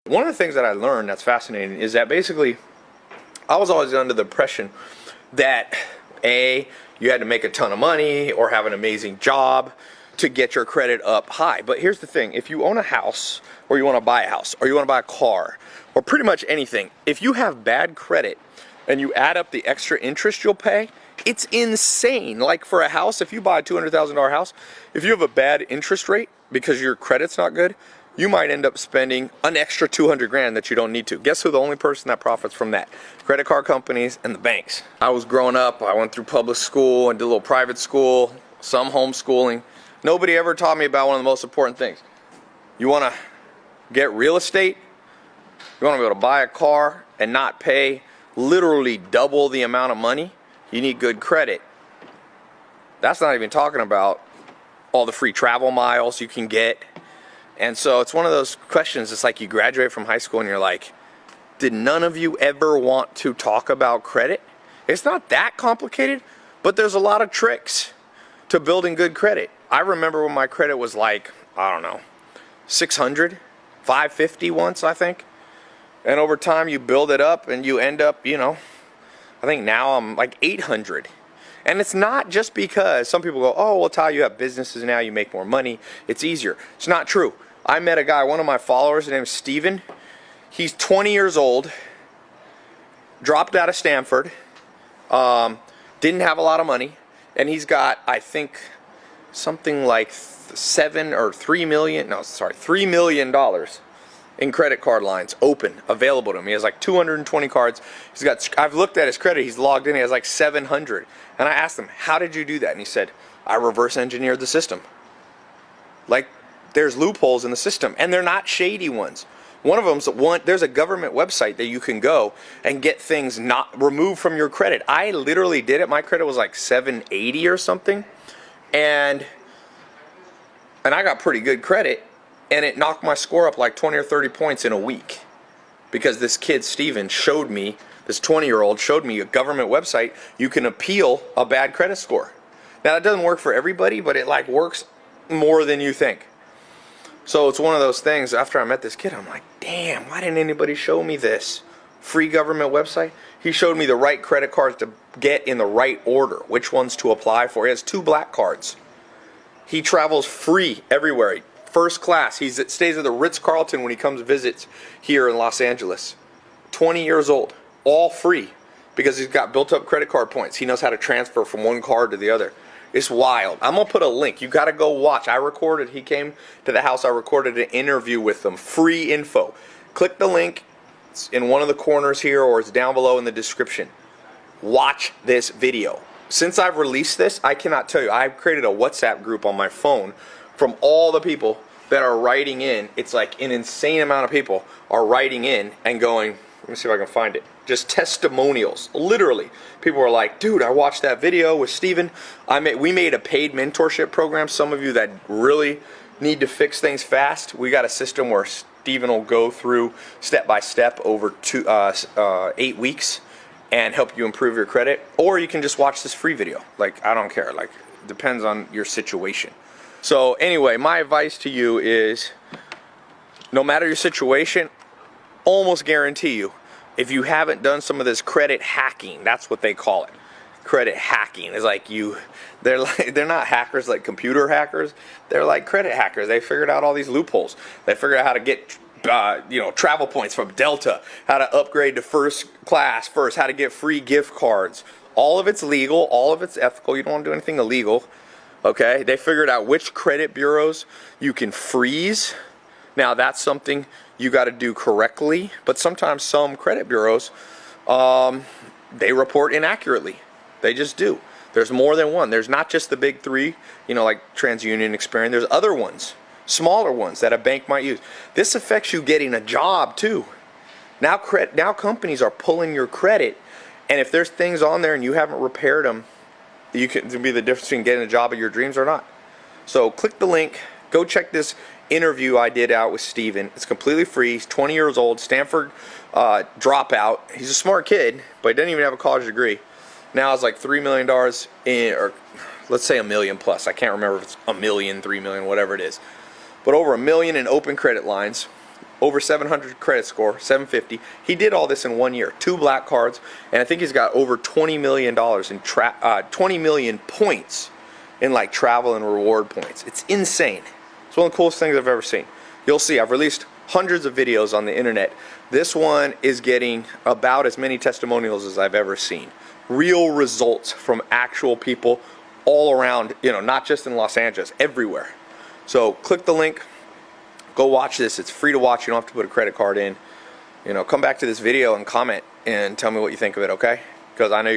One of the things that I learned that's fascinating is that basically I was always under the impression that you had to make a ton of money or have an amazing job to get your credit up high. But here's the thing, if you own a house, or you want to buy a house, or you want to buy a car, or pretty much anything, if you have bad credit and you add up the extra interest you'll pay, it's insane. Like for a house, if you buy a $200,000 house, if you have a bad interest rate because your credit's not good, you might end up spending an extra 200 grand that you don't need to. Guess who the only person that profits from that? Credit card companies and the banks. I was growing up, I went through public school and did a little private school, some homeschooling. Nobody ever taught me about one of the most important things. You want to get real estate? You want to be able to buy a car and not pay literally double the amount of money? You need good credit. That's not even talking about all the free travel miles you can get. And so it's one of those questions, it's like you graduate from high school and you're like, did none of you ever want to talk about credit? It's not that complicated, but there's a lot of tricks to building good credit. I remember when my credit was like, I don't know, 600, 550 once, I think. And over time you build it up and you end up, I think now I'm like 800. And it's not just because some people go, oh, well, Tai, you have businesses now, you make more money, it's easier. It's not true. I met a guy, one of my followers, his name is Steven. He's 20 years old, dropped out of Stanford, didn't have a lot of money, and he's got, I think, something like $3 million in credit card lines open, available to him. He has like 220 cards. I've looked at his credit, he's logged in, he has like 700. And I asked him, how did you do that? And he said, I reverse engineered the system. Like, there's loopholes in the system, and they're not shady ones. One of them's there's a government website that you can go and get things not removed from your credit. I literally did it. My credit was like 780 or something, and I got pretty good credit, and it knocked my score up like 20 or 30 points in a week because this kid, Steven, showed me, this 20-year-old showed me a government website you can appeal a bad credit score. Now, that doesn't work for everybody, but it like works more than you think. So it's one of those things, after I met this kid, I'm like, damn, why didn't anybody show me this? Free government website. He showed me the right credit cards to get in the right order, which ones to apply for. He has 2 black cards. He travels free everywhere. First class. He stays at the Ritz-Carlton when he comes visits here in Los Angeles. 20 years old. All free because he's got built up credit card points. He knows how to transfer from one card to the other. It's wild. I'm going to put a link. You got to go watch. He came to the house. I recorded an interview with them. Free info. Click the link. It's in one of the corners here, or it's down below in the description. Watch this video. Since I've released this, I cannot tell you. I've created a WhatsApp group on my phone from all the people that are writing in. It's like an insane amount of people are writing in and going, let me see if I can find it. Just testimonials, literally. People are like, dude, I watched that video with Steven. We made a paid mentorship program. Some of you that really need to fix things fast, we got a system where Steven will go through step by step over 8 weeks and help you improve your credit. Or you can just watch this free video. Like, I don't care. Like, depends on your situation. So anyway, my advice to you is, no matter your situation, almost guarantee you, if you haven't done some of this credit hacking, that's what they call it. Credit hacking is like they're not hackers like computer hackers. They're like credit hackers. They figured out all these loopholes. They figured out how to get travel points from Delta, how to upgrade to first class first, how to get free gift cards. All of it's legal, all of it's ethical. You don't want to do anything illegal. Okay? They figured out which credit bureaus you can freeze. Now that's something you got to do correctly, but sometimes some credit bureaus, they report inaccurately. They just do. There's more than one. There's not just the big 3, like TransUnion, Experian. There's other ones, smaller ones that a bank might use. This affects you getting a job too. Now companies are pulling your credit, and if there's things on there and you haven't repaired them, it can be the difference between getting a job of your dreams or not. So click the link. Go check this interview I did out with Steven. It's completely free. He's 20 years old, Stanford dropout. He's a smart kid, but he didn't even have a college degree. Now it's like $3 million or let's say $1 million plus. I can't remember if it's $1 million, $3 million, whatever it is. But over $1 million in open credit lines. over 700 credit score, 750. He did all this in 1 year, 2 black cards, and I think he's got over $20 million in 20 million points in like travel and reward points. It's insane. It's one of the coolest things I've ever seen. You'll see I've released hundreds of videos on the internet. This one is getting about as many testimonials as I've ever seen. Real results from actual people all around, you know, not just in Los Angeles, everywhere. So click the link, go watch this. It's free to watch. You don't have to put a credit card in. You know, come back to this video and comment and tell me what you think of it, okay? Because I know you're going to